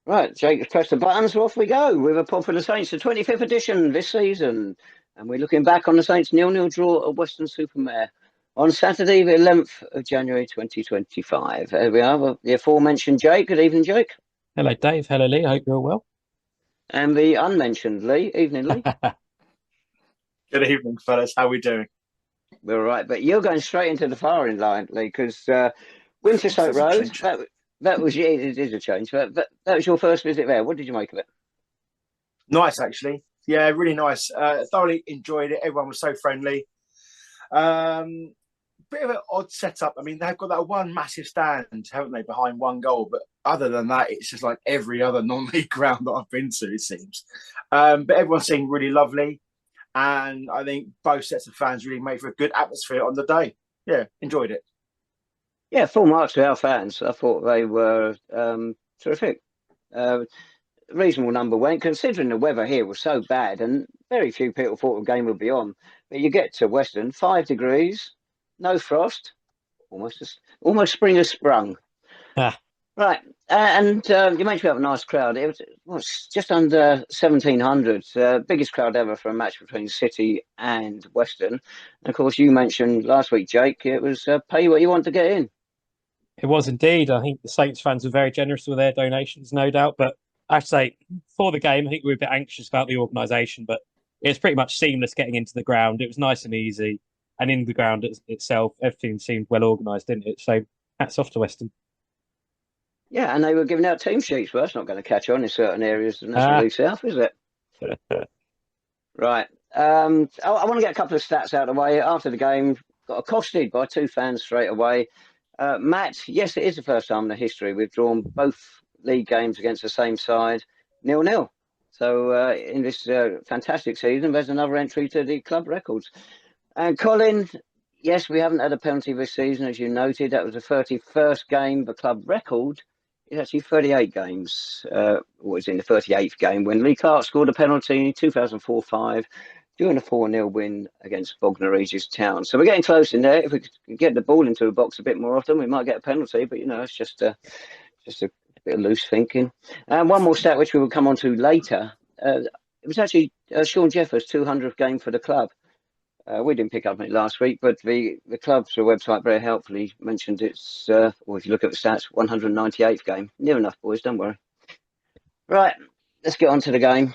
Right, Jake, press the buttons. Off we go with a pod for the Saints, the 25th edition this season. And we're looking back on the Saints' 0-0 draw at Weston-super-Mare on Saturday, the 11th of January 2025. There we are, the aforementioned Jake. Good evening, Jake. Hello, Dave. Hello, Lee. I hope you're all well. And the unmentioned Lee. Evening, Lee. Good evening, fellas. How are we doing? We're all right, but you're going straight into the firing line, Lee, because Wintersoak Road, that was, yeah, it is a change, but that was your first visit there. What did you make of it? Nice, actually. Yeah, really nice. Thoroughly enjoyed it. Everyone was so friendly. Bit of an odd setup. I mean, they've got that one massive stand, haven't they, behind one goal? But other than that, it's just like every other non-league ground that I've been to, it seems. But everyone seemed really lovely. And I think both sets of fans really made for a good atmosphere on the day. Yeah, enjoyed it. Yeah, full marks to our fans. I thought they were terrific. Reasonable number went, considering the weather here was so bad, and very few people thought the game would be on. But you get to Weston, 5 degrees, no frost, almost spring has sprung. Ah. Right, and you mentioned we have a nice crowd. It was just under 1,700, biggest crowd ever for a match between City and Weston. And of course, you mentioned last week, Jake, it was pay what you want to get in. It was indeed. I think the Saints fans were very generous with their donations, no doubt. But I have to say, for the game, I think we were a bit anxious about the organisation, but it was pretty much seamless getting into the ground. It was nice and easy. And in the ground itself, everything seemed well organised, didn't it? So hats off to Weston. Yeah, and they were giving out team sheets. Well, that's not going to catch on in certain areas of National League South, is it? Right. I want to get a couple of stats out of the way. After the game, got accosted by 2 fans straight away. Matt, yes, it is the first time in the history we've drawn both league games against the same side, 0-0. So in this fantastic season, there's another entry to the club records. And Colin, yes, we haven't had a penalty this season, as you noted. That was the 31st game. The club record is actually 38 games. Was in the 38th game when Ellacott scored a penalty in 2004-5 during a 4-0 win against Bognor Regis Town. So we're getting close in there. If we can get the ball into the box a bit more often, we might get a penalty. But, it's just a bit of loose thinking. And one more stat, which we will come on to later. It was actually Shaun Jeffers' 200th game for the club. We didn't pick up on it last week, but the club's website very helpfully mentioned it's, or if you look at the stats, 198th game. Near enough, boys, don't worry. Right, let's get on to the game.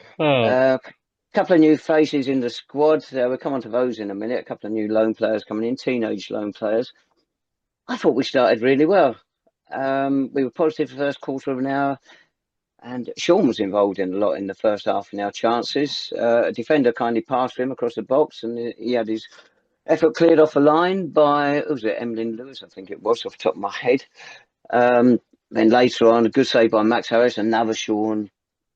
Couple of new faces in the squad. We'll come on to those in a minute. A couple of new loan players coming in, teenage loan players. I thought we started really well. We were positive the first quarter of an hour, and Shaun was involved in a lot in the first half in our chances. A defender kindly passed him across the box, and he had his effort cleared off the line by, who was it, Emlyn Lewis, I think it was, off the top of my head. Then later on, a good save by Max Harris, another Shaun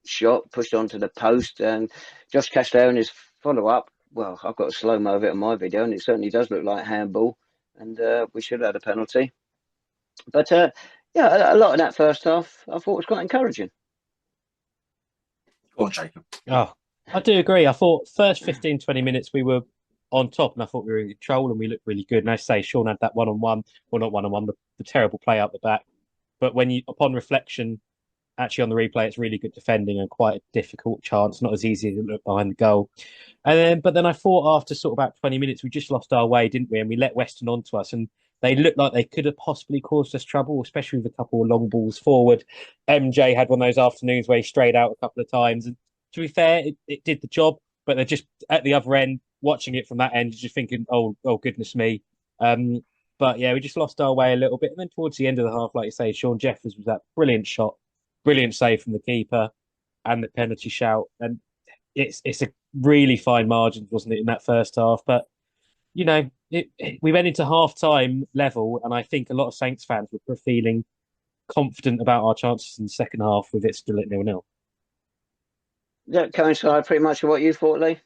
shot pushed onto the post, and Josh Castiglione's follow-up. Well, I've got a slow-mo of it on my video, and it certainly does look like handball, and we should have had a penalty. But, yeah, a lot of that first half I thought was quite encouraging. Go on, Jacob. Oh, I do agree. I thought first 15, 20 minutes we were on top, and I thought we were in control and we looked really good. And I say Shaun had that one-on-one, well, not one-on-one, the terrible play out the back. But upon reflection, actually on the replay, it's really good defending and quite a difficult chance, not as easy as it looked behind the goal. But then I thought after sort of about 20 minutes, we just lost our way, didn't we? And we let Weston onto us, and they looked like they could have possibly caused us trouble, especially with a couple of long balls forward. MJ had one of those afternoons where he strayed out a couple of times. And to be fair, it did the job, but they're just at the other end, watching it from that end, just thinking, oh goodness me. But yeah, we just lost our way a little bit. And then towards the end of the half, like you say, Shaun Jeffers was that brilliant shot, brilliant save from the keeper, and the penalty shout. And it's a really fine margin, wasn't it, in that first half? But we went into half-time level, and I think a lot of Saints fans were feeling confident about our chances in the second half with it still at 0-0. Does that coincide pretty much with what you thought, Lee?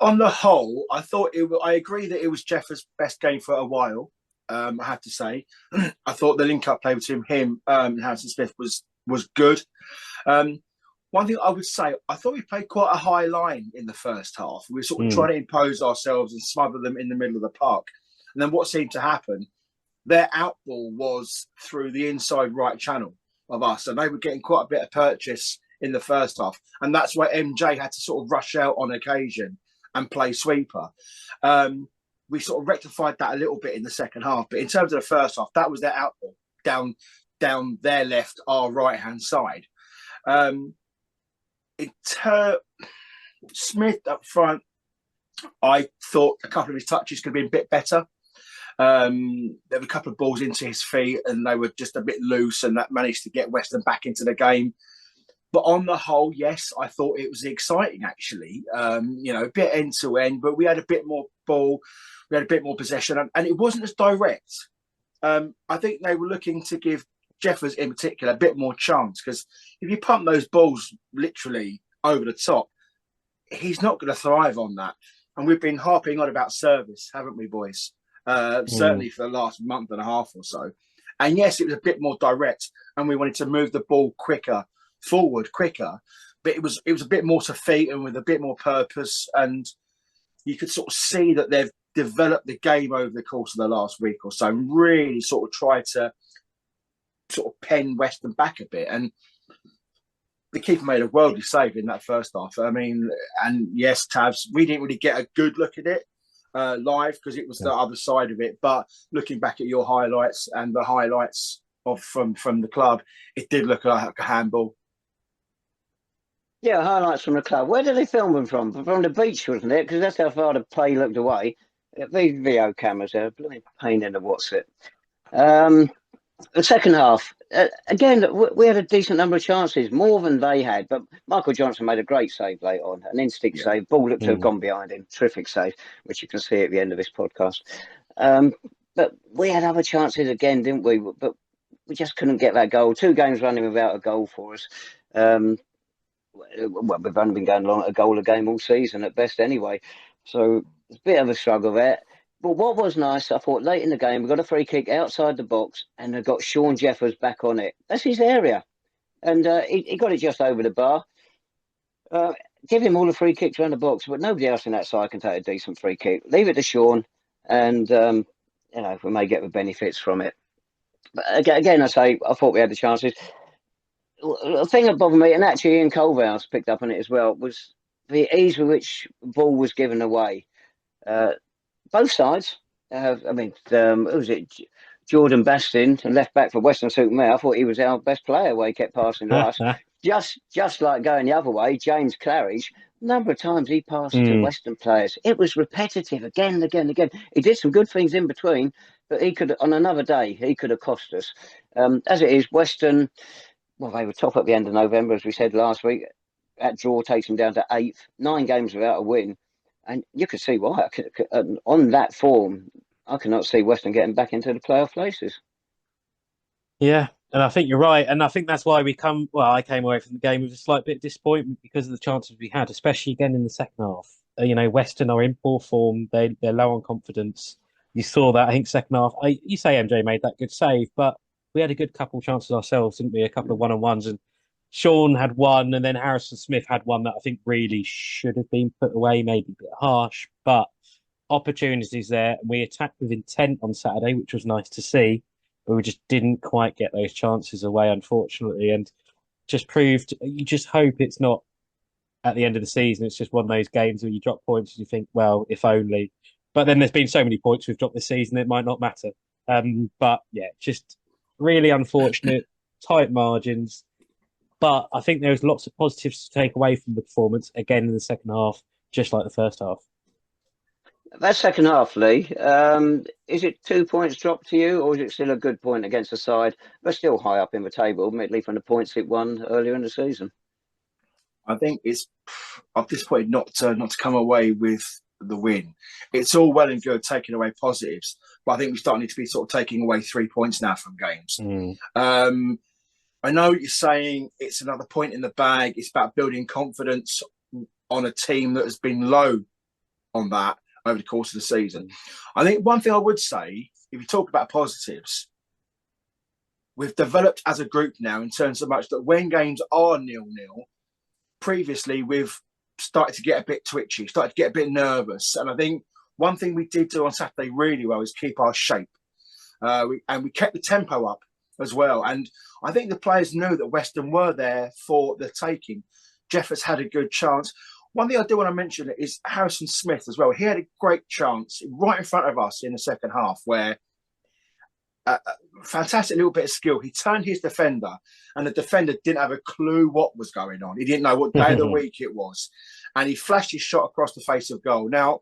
On the whole, I agree that it was Jeffers' best game for a while. I have to say, I thought the link-up play between him and Harrison Smith was good. One thing I would say, I thought we played quite a high line in the first half. We were sort of trying to impose ourselves and smother them in the middle of the park. And then what seemed to happen, their outball was through the inside right channel. of us, and they were getting quite a bit of purchase in the first half, and that's why MJ had to sort of rush out on occasion and play sweeper. We sort of rectified that a little bit in the second half, but in terms of the first half, that was their output down their left, our right hand side. Smith up front, I thought a couple of his touches could have been a bit better. There were a couple of balls into his feet and they were just a bit loose, and that managed to get Weston back into the game. But on the whole, yes, I thought it was exciting, actually. A bit end to end, but we had a bit more ball, we had a bit more possession, and it wasn't as direct. I think they were looking to give Jeffers in particular a bit more chance, because if you pump those balls literally over the top, he's not going to thrive on that. And we've been harping on about service, haven't we, boys? Certainly for the last month and a half or so. And yes, it was a bit more direct, and we wanted to move the ball forward quicker, but it was a bit more to feet and with a bit more purpose. And you could sort of see that they've developed the game over the course of the last week or so, and really sort of tried to sort of pen Weston back a bit. And the keeper made a worldly save in that first half. I mean, and yes, Tabs, we didn't really get a good look at it live because it was the other side of it. But looking back at your highlights and the highlights from the club, it did look like a handball. Yeah, highlights from the club. Where did they film them from? From the beach, wasn't it? Because that's how far the play looked away. These video cameras are a bloody pain in the what's it. The second half, again, we had a decent number of chances, more than they had. But Michael Johnson made a great save late on, an instinct save. Ball looked to have gone behind him. Terrific save, which you can see at the end of this podcast. But we had other chances again, didn't we? But we just couldn't get that goal. 2 games running without a goal for us. Well, we've only been going along at a goal a game all season at best anyway. So it's a bit of a struggle there. But what was nice, I thought, late in the game, we got a free kick outside the box and they got Shaun Jeffers back on it. That's his area. And he got it just over the bar. Give him all the free kicks around the box, but nobody else in that side can take a decent free kick. Leave it to Shaun, and we may get the benefits from it. But again, I thought we had the chances. The thing that bothered me, and actually Ian Culverhouse picked up on it as well, was the ease with which the ball was given away. Both sides. Who was it? Jordan Bastin, left back for Weston-super-Mare. I thought he was our best player where he kept passing to us. Just like going the other way, James Claridge, a number of times he passed to Western players. It was repetitive again and again and again. He did some good things in between, but he could, on another day, he could have cost us. As it is, Western, well, they were top at the end of November, as we said last week. That draw takes them down to 8th, 9 games without a win. And you could see why. On that form, I cannot see Western getting back into the playoff places. Yeah, and I think you're right. And I think that's why I came away from the game with a slight bit of disappointment because of the chances we had, especially again in the second half. Western are in poor form. They're low on confidence. You saw that, I think, second half. You say MJ made that good save, but we had a good couple of chances ourselves, didn't we? A couple of one-on-ones. And Shaun had one, and then Harrison Smith had one that I think really should have been put away, maybe a bit harsh, but opportunities there. And we attacked with intent on Saturday, which was nice to see, but we just didn't quite get those chances away, unfortunately. And just proved, you just hope it's not at the end of the season. It's just one of those games where you drop points and you think, well, if only. But then there's been so many points we've dropped this season, it might not matter. But yeah, just really unfortunate, tight margins. But I think there was lots of positives to take away from the performance, again, in the second half, just like the first half. That second half, Lee, is it 2 points dropped to you, or is it still a good point against the side? They're still high up in the table, admittedly, from the points it won earlier in the season. I think it's, at this point, not to come away with the win. It's all well and good taking away positives, but I think we start need to be sort of taking away 3 points now from games. I know what you're saying. It's another point in the bag. It's about building confidence on a team that has been low on that over the course of the season. I think one thing I would say, if you talk about positives, we've developed as a group now in terms of much that when games are 0-0, previously we've started to get a bit twitchy, started to get a bit nervous. And I think one thing we did do on Saturday really well is keep our shape. We kept the tempo up. as well. And I think the players knew that Western were there for the taking. Jeffers had a good chance. One thing I do want to mention is Harrison Smith as well. He had a great chance right in front of us in the second half where fantastic little bit of skill. He turned his defender and the defender didn't have a clue what was going on. He didn't know what day of the week it was. And he flashed his shot across the face of goal. Now,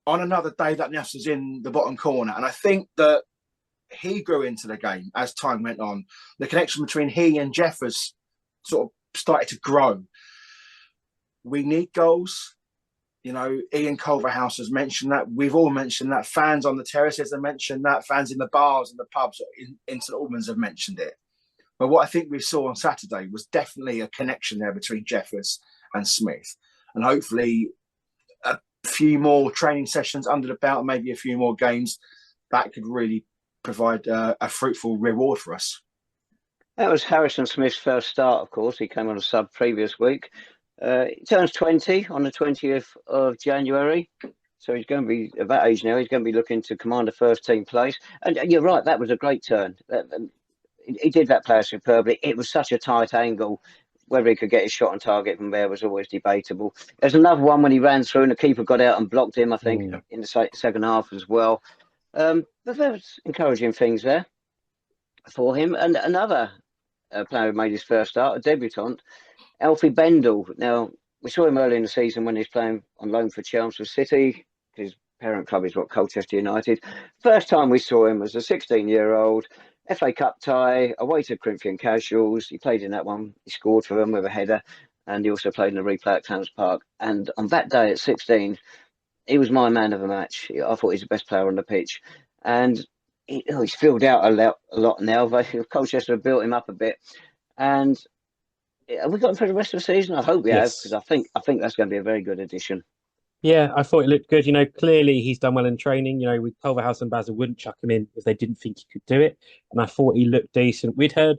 on another day, that Neffs was in the bottom corner. And I think that he grew into the game as time went on. The connection between he and Jeffers sort of started to grow. We need goals. You know, Ian Culverhouse has mentioned that. We've all mentioned that. Fans on the terraces have mentioned that. Fans in the bars and the pubs in St Albans have mentioned it. But what I think we saw on Saturday was definitely a connection there between Jeffers and Smith. And hopefully a few more training sessions under the belt, maybe a few more games, that could really provide a fruitful reward for us. That was Harrison Smith's first start, of course. He came on a sub previous week. He turns 20 on the 20th of January. So he's going to be of that age now. He's going to be looking to command a first team place. And you're right, that was a great turn. He did that player superbly. It was such a tight angle. Whether he could get his shot on target from there was always debatable. There's another one when he ran through and the keeper got out and blocked him, I think, in the second half as well. But there was encouraging things there for him. And another player who made his first start, a debutant, Alfie Bendel. Now, we saw him early in the season when he was playing on loan for Chelmsford City. His parent club is Colchester United. First time we saw him as a 16-year-old, FA Cup tie, away to Corinthian Casuals. He played in that one. He scored for them with a header. And he also played in the replay at Clams Park. And on that day at 16, he was my man of the match. I thought he's the best player on the pitch. And he's filled out a lot now. Colchester have built him up a bit. And have we got him for the rest of the season? I hope we have, because I think that's going to be a very good addition. Yeah, I thought it looked good. You know, clearly he's done well in training. You know, with Culverhouse and Basil wouldn't chuck him in if they didn't think he could do it. And I thought he looked decent. We'd heard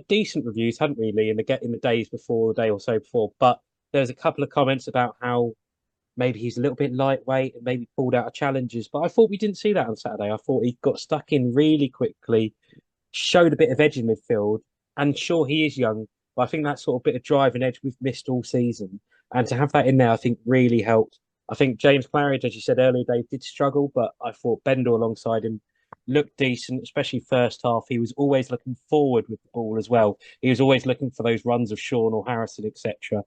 decent reviews, hadn't we, Lee, in the days before, the day or so before. But there was a couple of comments about how maybe he's a little bit lightweight and maybe pulled out of challenges. But I thought we didn't see that on Saturday. I thought he got stuck in really quickly, showed a bit of edge in midfield. And sure, he is young, but I think that sort of bit of drive and edge we've missed all season. And to have that in there, I think really helped. I think James Claridge, as you said earlier, Dave, did struggle, but I thought Bendel alongside him looked decent, especially first half. He was always looking forward with the ball as well. He was always looking for those runs of Shaun or Harrison, etc.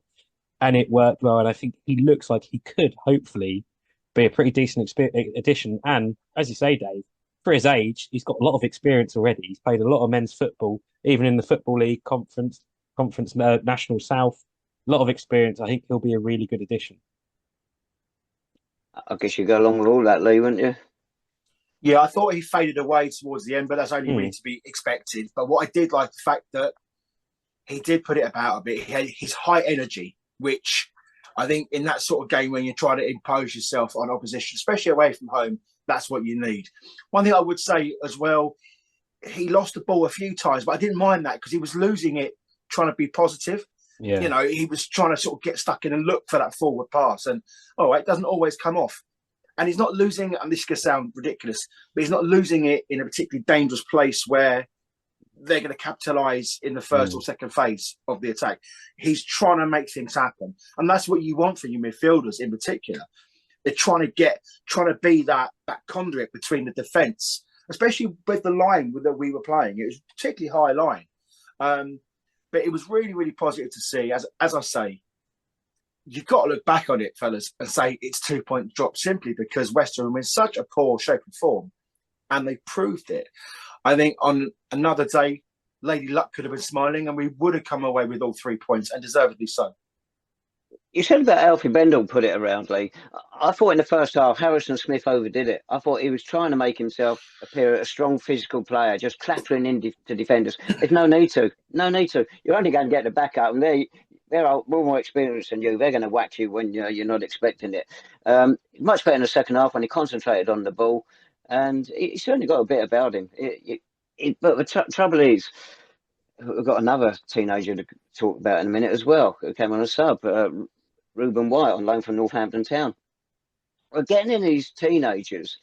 And it worked well. And I think he looks like he could hopefully be a pretty decent addition. And as you say, Dave, for his age, he's got a lot of experience already. He's played a lot of men's football, even in the Football League Conference National South. A lot of experience. I think he'll be a really good addition. I guess you go along with all that, Lee, wouldn't you? Yeah, I thought he faded away towards the end, but that's only really to be expected. But what I did like the fact that he did put it about a bit. He had his high energy, which I think in that sort of game when you try to impose yourself on opposition, especially away from home, that's what you need. One thing I would say as well, he lost the ball a few times, but I didn't mind that because he was losing it trying to be positive. Yeah. You know, he was trying to sort of get stuck in and look for that forward pass. And, it doesn't always come off. And he's not losing, and this is going to sound ridiculous, but he's not losing it in a particularly dangerous place where they're going to capitalise in the first or second phase of the attack. He's trying to make things happen. And that's what you want from your midfielders in particular. They're trying to be that conduit between the defence, especially with the line that we were playing. It was a particularly high line. But it was really, really positive to see. As I say, you've got to look back on it, fellas, and say it's 2 point drop simply because Western were in such a poor shape and form, and they proved it. I think on another day, Lady Luck could have been smiling, and we would have come away with all 3 points, and deservedly so. You said about Alfie Bendel put it around, Lee. I thought in the first half, Harrison Smith overdid it. I thought he was trying to make himself appear a strong physical player, just clattering into defenders. There's no need to. No need to. You're only going to get the back up, and they're more experienced than you. They're going to whack you when you're not expecting it. Much better in the second half when he concentrated on the ball, and he certainly got a bit about him. But the trouble is, we've got another teenager to talk about in a minute as well, who came on a sub. Reuben White on loan from Northampton Town. We're getting in these teenagers,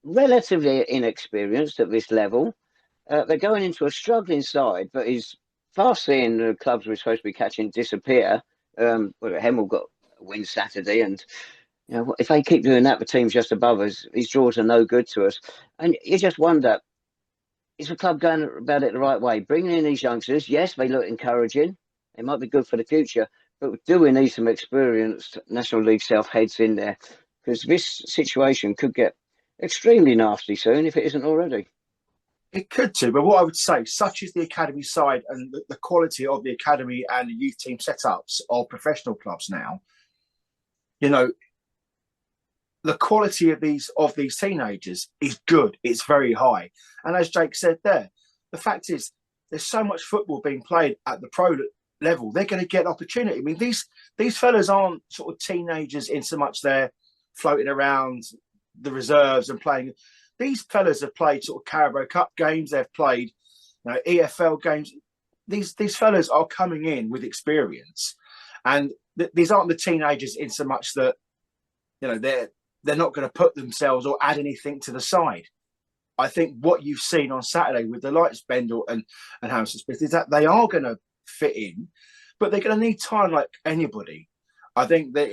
relatively inexperienced at this level, They're going into a struggling side, but he's fast seeing the clubs we're supposed to be catching disappear. Hemel got a win Saturday, and if they keep doing that, the teams just above us, these draws are no good to us. And you just wonder, is the club going about it the right way? Bringing in these youngsters, yes, they look encouraging. They might be good for the future, but do we need some experienced National League South heads in there? Because this situation could get extremely nasty soon if it isn't already. It could do, but what I would say, such is the academy side and the quality of the academy and the youth team setups of professional clubs now, the quality of these teenagers is good. It's very high. And as Jake said there, the fact is there's so much football being played at the pro level. They're going to get opportunity. I mean, these fellas aren't sort of teenagers in so much they're floating around the reserves and playing. These fellas have played sort of Carabao Cup games. They've played EFL games. These fellas are coming in with experience. And these aren't the teenagers in so much that, they're not going to put themselves or add anything to the side. I think what you've seen on Saturday with the likes of Bendel and Harrison Smith is that they are going to fit in, but they're going to need time like anybody. I think that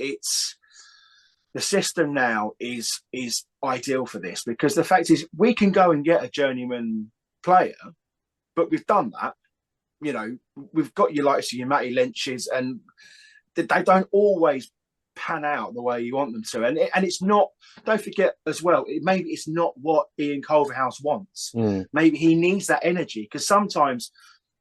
the system now is ideal for this, because the fact is we can go and get a journeyman player, but we've done that. We've got your likes of your Matty Lynch's, and they don't always pan out the way you want them to. And it's not, don't forget as well, maybe it's not what Ian Culverhouse wants. Maybe he needs that energy, because sometimes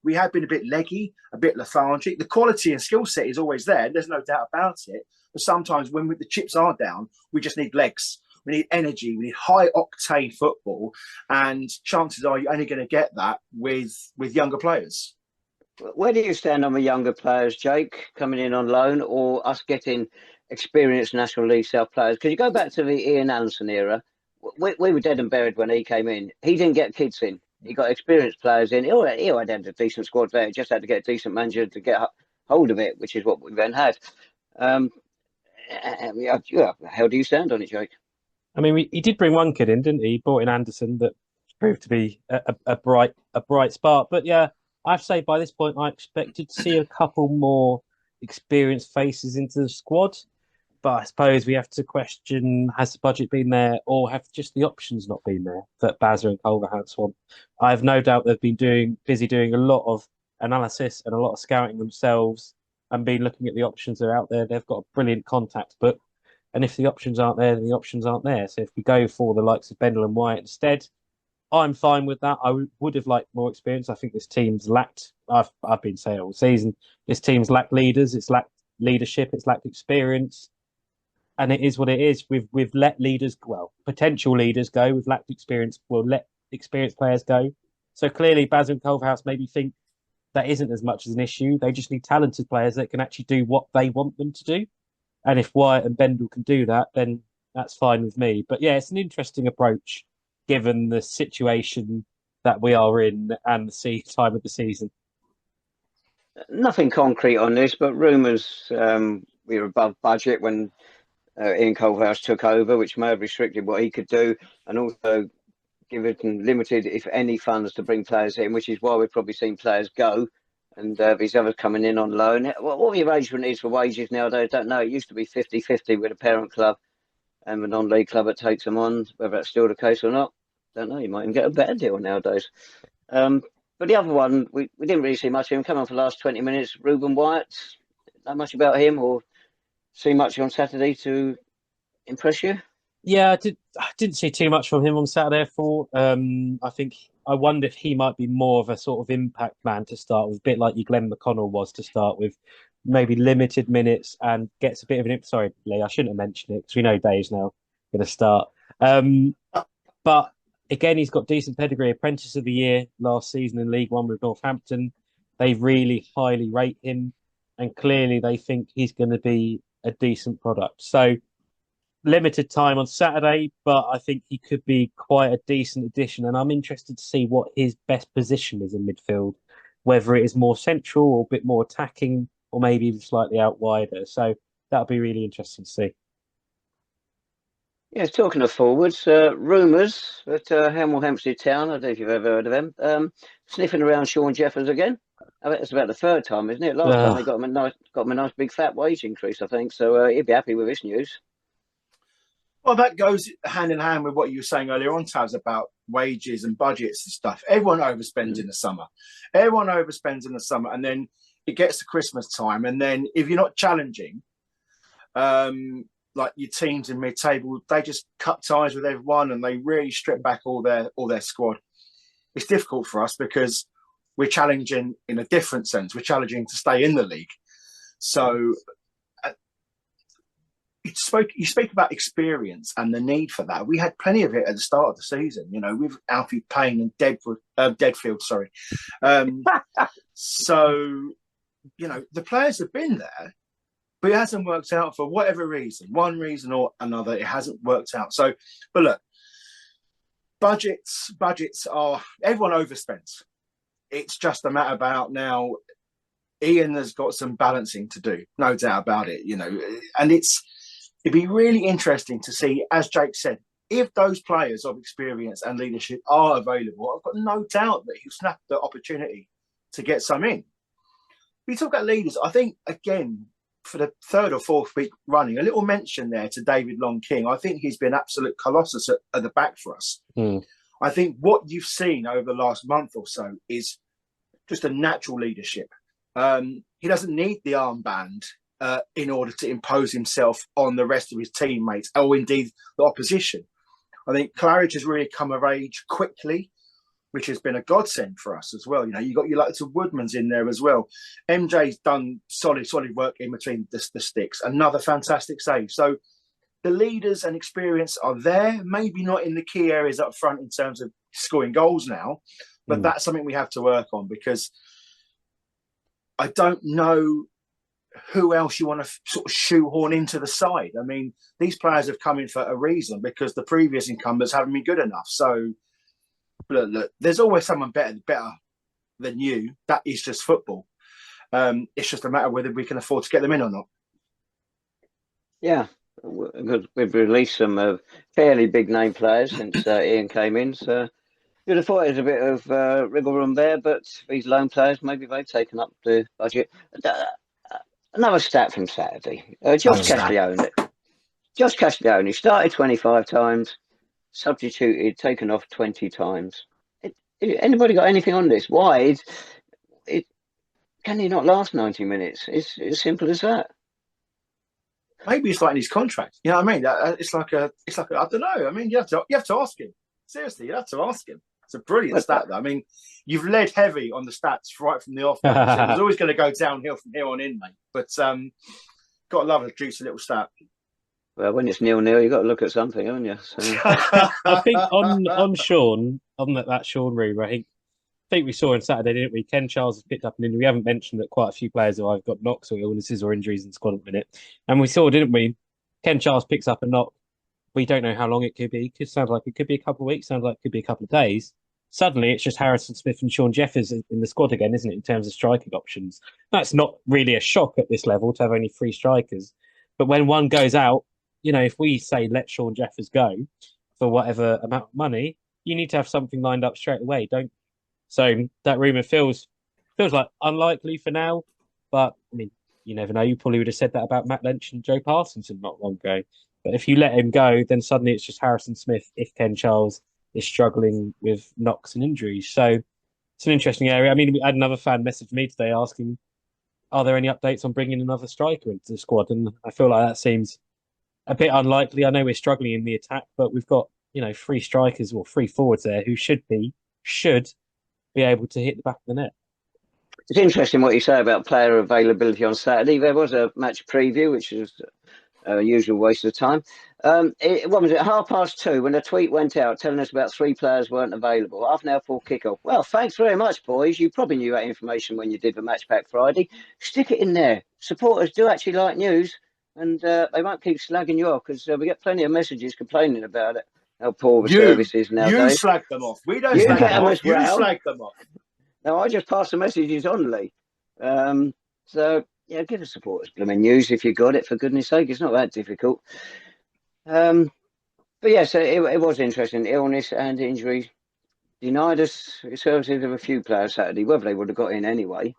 we have been a bit leggy, a bit lethargic. The quality and skill set is always there. There's no doubt about it. But sometimes when the chips are down, we just need legs. We need energy. We need high octane football. And chances are you're only going to get that with younger players. Where do you stand on the younger players, Jake, coming in on loan, or us getting experienced National League South players? Because you go back to the Ian Anderson era, we were dead and buried when he came in. He didn't get kids in. He got experienced players in. He had a decent squad there. He just had to get a decent manager to get hold of it, which is what we then had. How do you stand on it, Jake? I mean, he did bring one kid in, didn't he? He brought in Anderson, that proved to be a bright spark. But yeah, I have to say by this point, I expected to see a couple more experienced faces into the squad. But I suppose we have to question, has the budget been there, or have just the options not been there that Bazza and Culverhouse want? I have no doubt they've been busy doing a lot of analysis and a lot of scouting themselves, and been looking at the options that are out there. They've got a brilliant contact book. And if the options aren't there, then the options aren't there. So if we go for the likes of Bendel and Wyatt instead, I'm fine with that. I would have liked more experience. I think this team's lacked, I've been saying all season, this team's lacked leaders, it's lacked leadership, it's lacked experience. And it is what it is. We've let potential leaders go. We've lacked experience. We'll let experienced players go. So clearly, Baz and Culverhouse maybe think that isn't as much as an issue. They just need talented players that can actually do what they want them to do. And if Wyatt and Bendel can do that, then that's fine with me. But yeah, it's an interesting approach given the situation that we are in and the time of the season. Nothing concrete on this, but rumours we were above budget when Ian Culverhouse took over, which may have restricted what he could do, and also given limited, if any, funds to bring players in, which is why we've probably seen players go, and these others coming in on loan. What the arrangement is for wages nowadays, I don't know. It used to be 50-50 with a parent club and the non-league club that takes them on. Whether that's still the case or not, don't know. You might even get a better deal nowadays. But the other one, we didn't really see much of him. Come on for the last 20 minutes. Ruben Wyatt, not much about him or see much on Saturday to impress you? Yeah, I didn't see too much from him on Saturday. I wonder if he might be more of a sort of impact man to start with, a bit like your Glenn McConnell was to start with, maybe limited minutes and gets a bit of an. Sorry, Lee, I shouldn't have mentioned it because we know Dave's now going to start. But again, he's got decent pedigree. Apprentice of the Year last season in League One with Northampton. They really highly rate him, and clearly they think he's going to be a decent product. So limited time on Saturday, but I think he could be quite a decent addition. And I'm interested to see what his best position is in midfield, whether it is more central or a bit more attacking, or maybe even slightly out wider. So that'll be really interesting to see. Yeah, talking of forwards, rumours that Hemel Hempstead Town, I don't know if you've ever heard of them, sniffing around Shaun Jeffers again. I bet it's about the third time, isn't it? Last time they got him a nice big fat wage increase, I think. So he'd be happy with this news. Well, that goes hand in hand with what you were saying earlier on, Taz, about wages and budgets and stuff. Everyone overspends in the summer. Everyone overspends in the summer, and then it gets to Christmas time, and then if you're not challenging, like your teams in mid-table, they just cut ties with everyone, and they really strip back all their squad. It's difficult for us because we're challenging in a different sense. We're challenging to stay in the league. So you speak about experience and the need for that. We had plenty of it at the start of the season, with Alfie Payne and Deadfield, sorry. So, the players have been there, but it hasn't worked out for whatever reason, one reason or another. It hasn't worked out. So, but look, budgets are, everyone overspends. It's just a matter about now. Ian has got some balancing to do, no doubt about it, and it'd be really interesting to see, as Jake said, if those players of experience and leadership are available. I've got no doubt that he'll snap the opportunity to get some in. We talk about leaders. I think, again, for the third or fourth week running, a little mention there to David Long King. I think he's been absolute colossus at the back for us. I think what you've seen over the last month or so is just a natural leadership. He doesn't need the armband in order to impose himself on the rest of his teammates, or indeed the opposition. I think Claridge has really come of age quickly, which has been a godsend for us as well. You got your likes of Woodman's in there as well. MJ's done solid work in between the sticks. Another fantastic save. So the leaders and experience are there, maybe not in the key areas up front in terms of scoring goals now, but that's something we have to work on, because I don't know who else you want to sort of shoehorn into the side. I mean, these players have come in for a reason, because the previous incumbents haven't been good enough. So, look, there's always someone better than you. That is just football. It's just a matter of whether we can afford to get them in or not. Yeah, we've released some fairly big name players since Ian came in. So you'd have thought there's a bit of wriggle room there, but these loan players, maybe they've taken up the budget. Another stat from Saturday. Josh Castiglione. Josh Castiglione started 25 times, substituted, taken off 20 times. Anybody got anything on this? Why? Can he not last 90 minutes? It's as simple as that. Maybe it's like in his contract. You know what I mean? It's like I don't know. I mean, you have to ask him. Seriously, you have to ask him. It's a brilliant stat, though. I mean, you've led heavy on the stats right from the off. So it was always going to go downhill from here on in, mate. But got to love a juicy little stat. Well, when it's 0-0, you've got to look at something, haven't you? So. I think on Shaun, on that Shaun rumor, I think we saw on Saturday, didn't we? Ken Charles has picked up an injury. We haven't mentioned that quite a few players have either got knocks or illnesses or injuries in the squad at the minute. And we saw, didn't we? Ken Charles picks up a knock. We don't know how long it could be. It could sound like it could be a couple of weeks, sounds like it could be a couple of days. Suddenly, it's just Harrison Smith and Shaun Jeffers in the squad again, isn't it, in terms of striking options? That's not really a shock at this level to have only 3 strikers. But when one goes out, if we say let Shaun Jeffers go for whatever amount of money, you need to have something lined up straight away, don't? So that rumour feels like unlikely for now. But, I mean, you never know. You probably would have said that about Matt Lynch and Joe Parsonson not long ago. But if you let him go, then suddenly it's just Harrison Smith if Ken Charles is struggling with knocks and injuries. So it's an interesting area. I mean, we had another fan message me today asking, are there any updates on bringing another striker into the squad? And I feel like that seems a bit unlikely. I know we're struggling in the attack, but we've got, 3 strikers or 3 forwards there who should be able to hit the back of the net. It's interesting what you say about player availability on Saturday. There was a match preview, which is a usual waste of time. What was it, 2:30, when a tweet went out telling us about 3 players weren't available, half an hour before kickoff. Well, thanks very much, boys. You probably knew that information when you did the Match Pack Friday. Stick it in there. Supporters do actually like news, and they won't keep slagging you off, because we get plenty of messages complaining about it, how poor the service is nowadays. You slag them off. We don't slag them off. You slag them off. No, I just pass the messages on, Lee. So, yeah, give the supporters blooming news if you got it, for goodness sake. It's not that difficult. But yes, it was interesting. Illness and injury denied us services of a few players Saturday. Whether they would have got in anyway,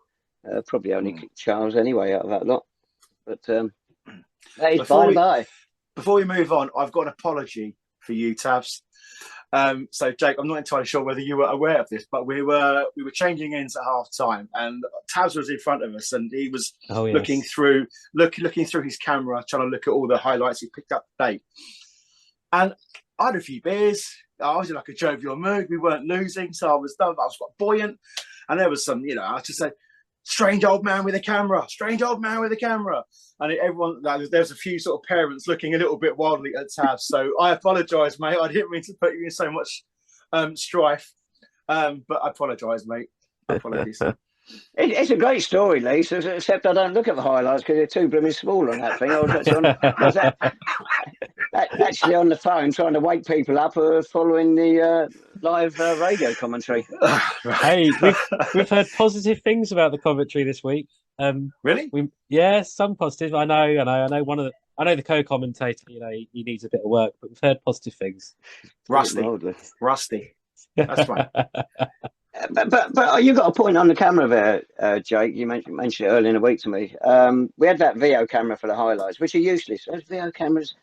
probably only Charles anyway out of that lot. But that is by the by. Before we move on, I've got an apology for you, Tabs. So, Jake, I'm not entirely sure whether you were aware of this, but we were changing ends at half time, and Tabs was in front of us, and he was looking through his camera, trying to look at all the highlights he picked up today. And I had a few beers. I was in like a jovial mood. We weren't losing, so I was quite buoyant. And there was some, I just said, strange old man with a camera, strange old man with a camera. And everyone, there's a few sort of parents looking a little bit wildly at Tabs. So I apologise, mate. I didn't mean to put you in so much strife. But I apologise, mate. Apologies. It's a great story, Lee, except I don't look at the highlights because they're too blooming small on that thing. I was actually on the phone trying to wake people up following the live radio commentary. Hey, we've heard positive things about the commentary this week. Really? Some positive. I know. I know the co-commentator. He needs a bit of work, but we've heard positive things. Rusty. That's fine. But you got a point on the camera there, Jake. You mentioned it earlier in the week to me. We had that VO camera for the highlights, which are useless. Those VO cameras,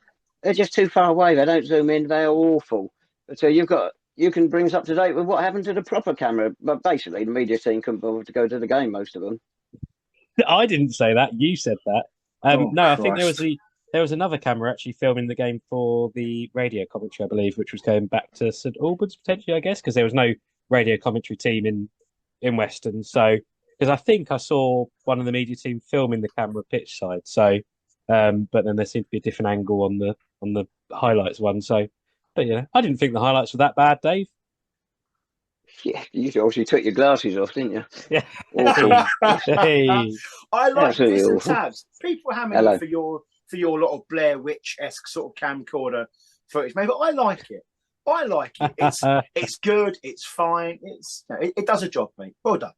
they're just too far away. They don't zoom in. They're awful. So you can bring us up to date with what happened to the proper camera. But basically, the media team couldn't bother to go to the game. Most of them. I didn't say that. You said that. No, Christ. I think there was another camera actually filming the game for the radio commentary, I believe, which was going back to St Albans potentially, I guess, because there was no radio commentary team in Weston. So, because I think I saw one of the media team filming the camera pitch side. So, but then there seemed to be a different angle on the highlights one. So, but I didn't think the highlights were that bad, Dave. Yeah, you obviously took your glasses off, didn't you? Yeah. Hey. I like this and Tabs. People hammering for your lot of Blair Witch-esque sort of camcorder footage, mate. But I like it. It's good. It's fine. It does a job, mate. Well done.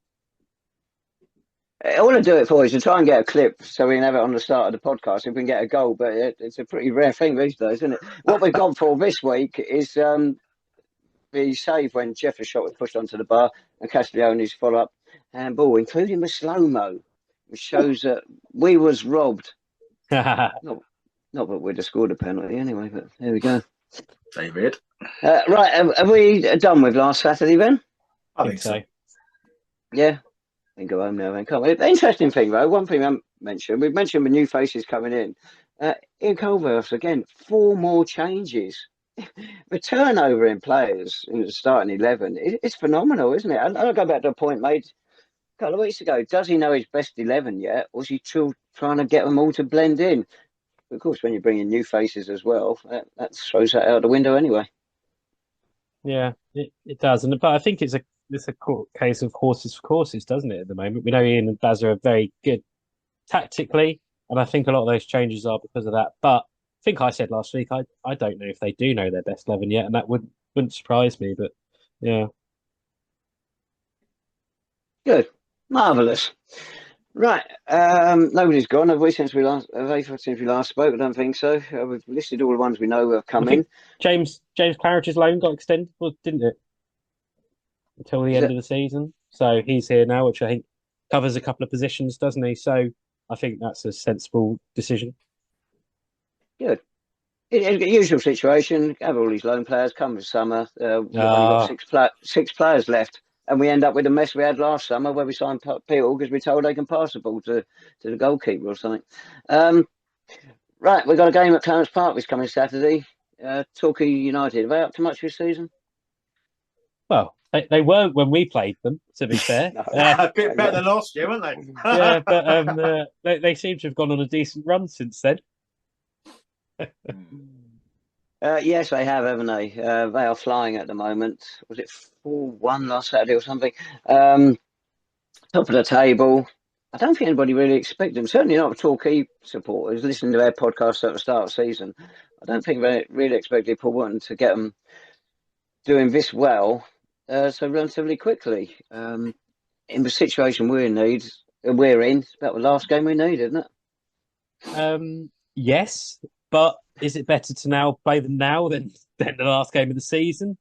I want to do it for you to try and get a clip so we can have it on the start of the podcast if we can get a goal. But it's a pretty rare thing these days, isn't it? What we've gone for this week is the save when Jeffers' shot was pushed onto the bar and Castiglione's follow-up handball, including the slow-mo, which shows that we was robbed. Not that we'd have scored a penalty anyway, but there we go. David. Right, have we done with last Saturday then? I think so. Yeah. I can go home now then, can't we? The interesting thing, though, one thing I mentioned, we've mentioned the new faces coming in. In Culverhouse, again, 4 more changes. The turnover in players in the starting 11 is phenomenal, isn't it? And I'll go back to a point made a couple of weeks ago. Does he know his best 11 yet? Or is he still trying to get them all to blend in? Of course, when you bring in new faces as well, that throws that out the window anyway. Yeah, it does. But I think it's a case of horses for courses, doesn't it, at the moment? We know Ian and Baz are very good tactically, and I think a lot of those changes are because of that. But I think I said last week, I don't know if they do know their best 11 yet, and that wouldn't surprise me. But yeah, good, marvelous. Right, nobody's gone, have we? Since we last spoke, I don't think so. We've listed all the ones we know have come in. James Claridge's loan got extended, didn't it? Until the end of the season, so he's here now, which I think covers a couple of positions, doesn't he? So I think that's a sensible decision. Good. Usual situation. Have all these loan players come for summer. We've only got 6 players left, and we end up with the mess we had last summer, where we signed Peel because we're told they can pass the ball to the goalkeeper or something. Right, we've got a game at Clarence Park this coming Saturday. Torquay United. Are they up to much this season? Well, they weren't when we played them, to be fair. A bit better than last year, weren't they? Yeah, but they seem to have gone on a decent run since then. Yes, they have, haven't they? They are flying at the moment. Was it 4-1 last Saturday or something? Top of the table. I don't think anybody really expected them. Certainly not the Torquay supporters listening to their podcast at the start of the season. I don't think they really expected Paul Wharton to get them doing this well so relatively quickly. In the situation we're in, it's about the last game we need, isn't it? Yes, but is it better to now play them now than the last game of the season?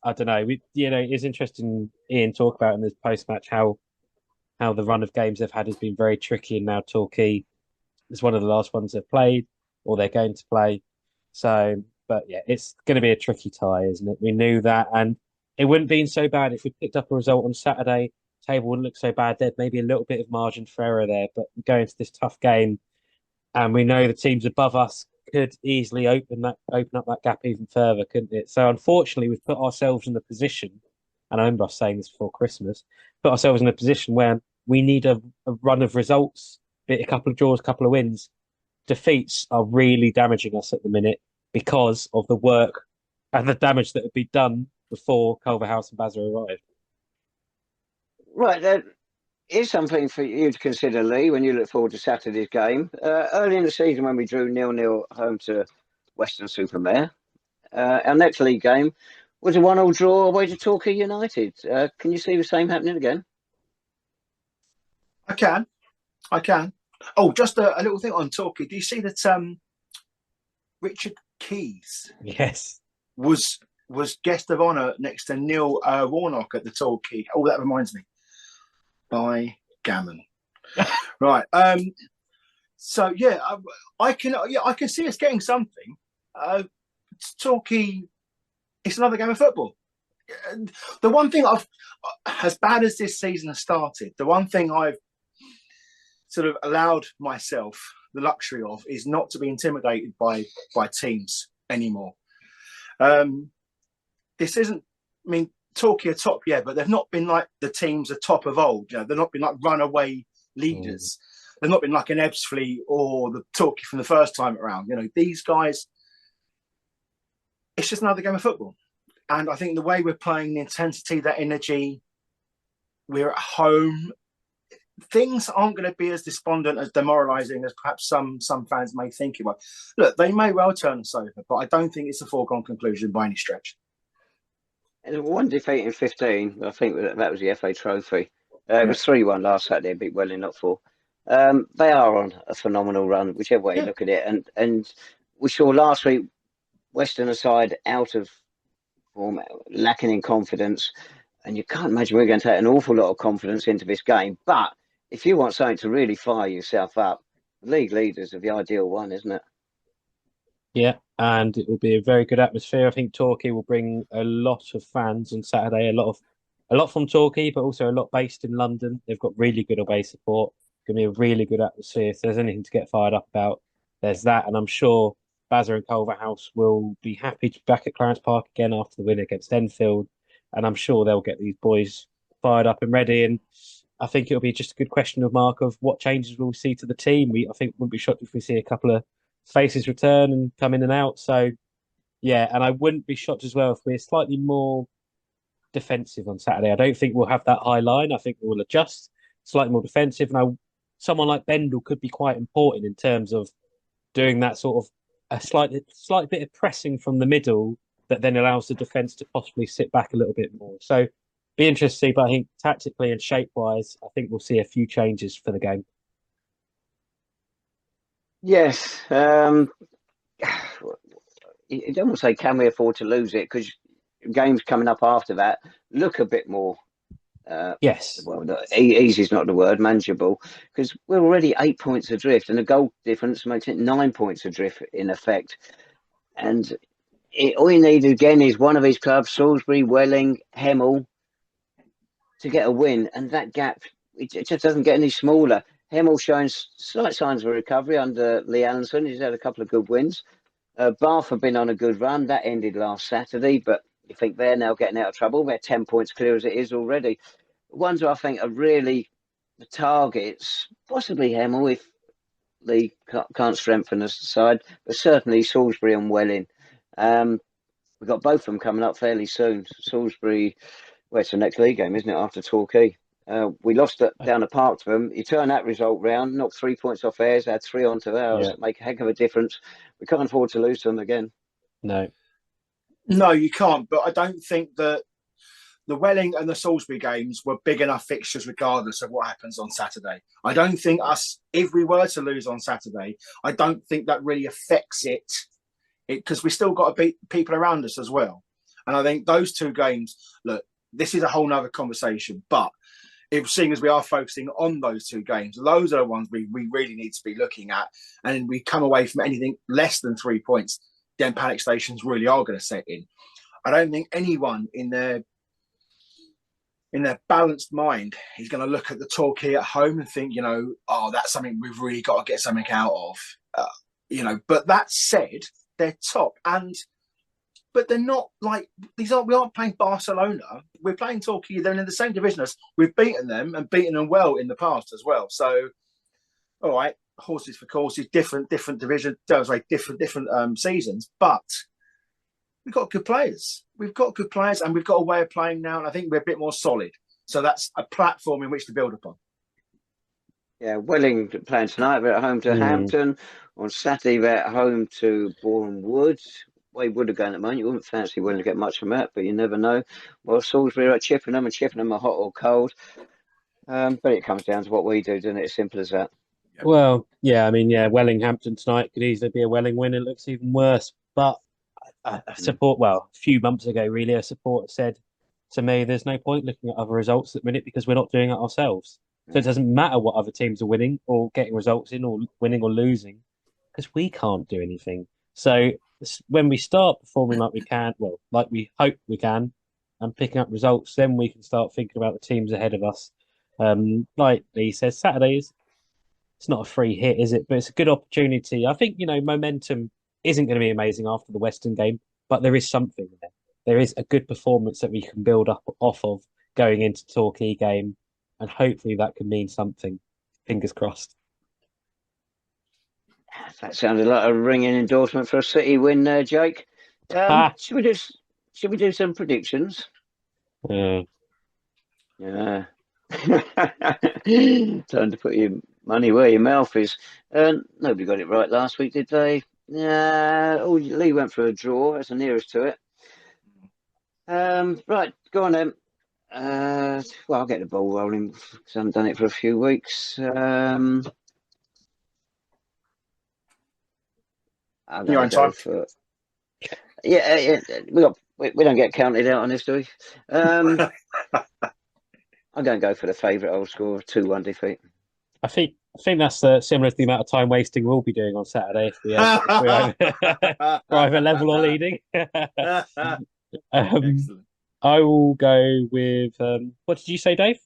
I don't know. It's interesting, Ian, talk about in this post-match how the run of games they've had has been very tricky, and now Torquay is one of the last ones they've played or they're going to play. So, but yeah, it's going to be a tricky tie, isn't it? We knew that, and it wouldn't have been so bad if we picked up a result on Saturday. Table wouldn't look so bad. There'd maybe a little bit of margin for error there, but going into this tough game, and we know the teams above us could easily open up that gap even further, couldn't it? So unfortunately, we've put ourselves in the position, and I remember us saying this before Christmas, put ourselves in a position where we need a run of results, be it a couple of draws, a couple of wins. Defeats are really damaging us at the minute because of the work and the damage that had been done before Culverhouse and Bazza arrived. Right, that is something for you to consider, Lee, when you look forward to Saturday's game. Early in the season, when we drew 0-0 home to Weston-super-Mare, our next league game was a 1-1 draw away to Torquay United. Can you see the same happening again? I can. Oh, just a little thing on Torquay. Do you see that Richard Keys Yes. was guest of honour next to Neil Warnock at the Torquay? Oh, that reminds me. By Gammon. Right. So yeah, I can see us getting something. Torquay, it's another game of football. The one thing as bad as this season has started, the one thing I've sort of allowed myself the luxury of is not to be intimidated by teams anymore. This isn't, I mean, Torquay are top, yeah, but they've not been like the teams are top of old. You know, they've not been like runaway leaders. They've not been like an Ebbsfleet or the Torquay from the first time around. You know, these guys, it's just another game of football. And I think the way we're playing, the intensity, that energy, we're at home, things aren't going to be as despondent, as demoralising as perhaps some fans may think it might. Look, they may well turn us over, but I don't think it's a foregone conclusion by any stretch. And one defeat in 15, I think that was the FA Trophy. It was 3-1 last Saturday, beat Welling, not 4. They are on a phenomenal run, whichever way you look at it. And we saw last week Western aside out of form, lacking in confidence. And you can't imagine we're going to take an awful lot of confidence into this game. But if you want something to really fire yourself up, league leaders are the ideal one, isn't it? Yeah, and it will be a very good atmosphere. I think Torquay will bring a lot of fans on Saturday. A lot from Torquay, but also a lot based in London. They've got really good away support. It's going to be a really good atmosphere. If there's anything to get fired up about, there's that. And I'm sure Bazza and Culverhouse will be happy to be back at Clarence Park again after the win against Enfield. And I'm sure they'll get these boys fired up and ready. And I think it'll be just a good question of mark of what changes we'll see to the team. I think wouldn't be shocked if we see a couple of faces return and come in and out. So, yeah, and I wouldn't be shocked as well if we're slightly more defensive on Saturday. I don't think we'll have that high line. I think we'll adjust slightly more defensive. Now, someone like Bendel could be quite important in terms of doing that sort of a slight bit of pressing from the middle that then allows the defence to possibly sit back a little bit more. So, be interesting, but I think tactically and shape-wise, I think we'll see a few changes for the game. Yes. You don't want to say, can we afford to lose it? Because games coming up after that look a bit more. Yes. Well, easy is not the word, manageable, because we're already 8 points adrift, and the goal difference makes it 9 points adrift in effect. And all you need again is one of these clubs, Salisbury, Welling, Hemel, to get a win, and that gap it just doesn't get any smaller. Hemel showing slight signs of recovery under Lee Allenson. He's had a couple of good wins. Bath have been on a good run. That ended last Saturday, but you think they're now getting out of trouble. They're 10 points clear as it is already. The ones who I think are really the targets, possibly Hemel if Lee can't strengthen the side, but certainly Salisbury and Welling. We've got both of them coming up fairly soon. Salisbury, well, it's the next league game, isn't it, after Torquay? We lost it down the park to them. You turn that result round, knock 3 points off theirs, add 3 onto ours, make a heck of a difference. We can't afford to lose them again. No, you can't. But I don't think that the Welling and the Salisbury games were big enough fixtures regardless of what happens on Saturday. I don't think if we were to lose on Saturday, I don't think that really affects it because we still got to beat people around us as well. And I think those 2 games, look, this is a whole nother conversation, but if seeing as we are focusing on those 2 games, those are the ones we really need to be looking at. And we come away from anything less than 3 points, then panic stations really are going to set in. I don't think anyone in their balanced mind is going to look at the Torquay at home and think, oh, that's something we've really got to get something out of. But that said, they're top. But they're not like we aren't playing Barcelona. We're playing Torquay. They're in the same division as we've beaten them and beaten them well in the past as well. So, all right, horses for courses, different division, different seasons. But we've got good players. We've got good players, and we've got a way of playing now. And I think we're a bit more solid. So that's a platform in which to build upon. Yeah, Welling playing tonight. We're at home to Hampton. On Saturday, we're at home to Boreham Wood. Way would have gone at the moment. You wouldn't fancy Welling to get much from that, but you never know. Well, Salisbury are at Chippenham, and Chippenham are hot or cold. But it comes down to what we do, doesn't it? As simple as that. Well, yeah, I mean, Welling Hampton tonight could easily be a Welling win. It looks even worse. But a few months ago, really, a supporter said to me, there's no point looking at other results at the minute because we're not doing it ourselves. So it doesn't matter what other teams are winning or getting results in or winning or losing because we can't do anything. So when we start performing like we can, like we hope we can, and picking up results, then we can start thinking about the teams ahead of us. Like Lee says, Saturdays, it's not a free hit, is it? But it's a good opportunity. I think, momentum isn't going to be amazing after the Western game, but there is something there. There is a good performance that we can build up off of going into Torquay game, and hopefully that can mean something. Fingers crossed. That sounded like a ringing endorsement for a City win there, Jake. Should we do some predictions? Yeah. Time to put your money where your mouth is. Nobody got it right last week, did they? Lee went for a draw. That's the nearest to it. Right, go on then. I'll get the ball rolling because I haven't done it for a few weeks. You're on time. Yeah. We don't get counted out on this, do we? I'm going to go for the favourite old score of 2-1 defeat. I think that's similar to the amount of time wasting we'll be doing on Saturday if we're either level or leading. I will go with what did you say, Dave?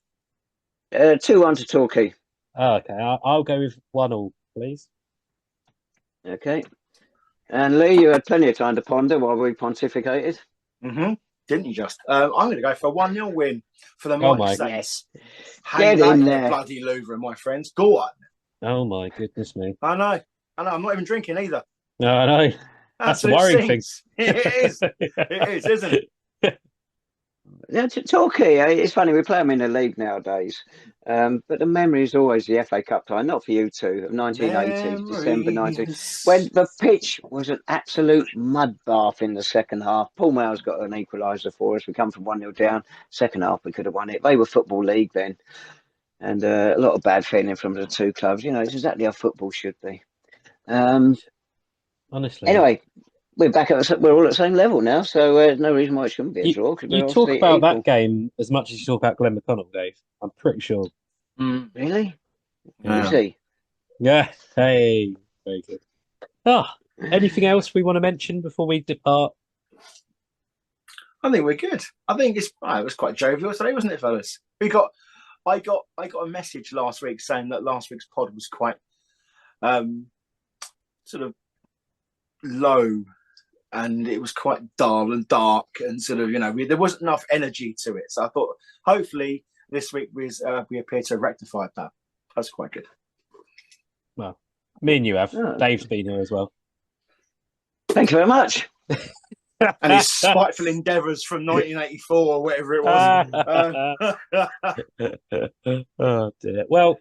2-1 to Torquay. Oh, okay. I'll go with 1-1, please. Okay. And Lee, you had plenty of time to ponder while we pontificated. Mm-hmm. Didn't you just? I'm going to go for a 1-0 win for the Mighty Saints. Get in there. Bloody Louvre, my friends. Go on. Oh, my goodness me. I know. I'm not even drinking either. No, I know. That's the worrying thing. It is. It is, isn't it? Yeah, Torquay, it's funny, we play them in the league nowadays. But the memory is always the FA Cup time, not for you two, of 1980, December 19, when the pitch was an absolute mud bath in the second half. Paul Mayall's got an equaliser for us. We come from 1-0 down. Second half, we could have won it. They were Football League then. And a lot of bad feeling from the two clubs. It's exactly how football should be. Honestly. Anyway, we're back we're all at the same level now, so there's no reason why it shouldn't be a draw. You talk about that game as much as you talk about Glenn McConnell, Dave. I'm pretty sure. Really? Yeah. Is he? Yeah. Hey, very good. Anything else we want to mention before we depart? I think we're good. I think it was quite jovial today, wasn't it, fellas? I got a message last week saying that last week's pod was quite sort of low, and it was quite dull and dark, and sort of there wasn't enough energy to it. So I thought hopefully this week we appear to have rectified that. That's quite good. Well, me and you have. Dave's been here as well. Thank you very much. And his spiteful endeavours from 1984 or whatever it was. Oh dear. Well,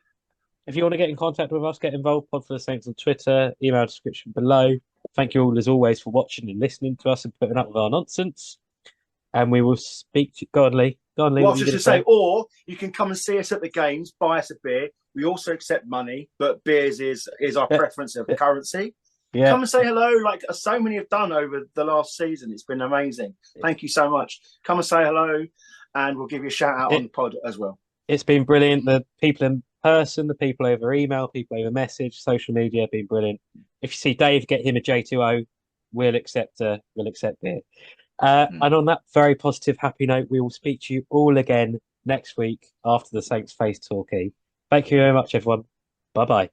if you want to get in contact with us, get involved. Pod for the Saints on Twitter. Email description below. Thank you all as always for watching and listening to us and putting up with our nonsense. And we will speak to Godly. Go on, Lee. Well, I was just to say, or you can come and see us at the games, buy us a beer. We also accept money, but beers is our preference of currency. Yeah. Come and say hello, like so many have done over the last season. It's been amazing. Thank you so much. Come and say hello, and we'll give you a shout out on the pod as well. It's been brilliant. The people in person, the people over email, people over message, social media have been brilliant. If you see Dave, get him a J2O. We'll accept it. And on that very positive, happy note, we will speak to you all again next week after the Saints face Torquay. Thank you very much, everyone. Bye bye.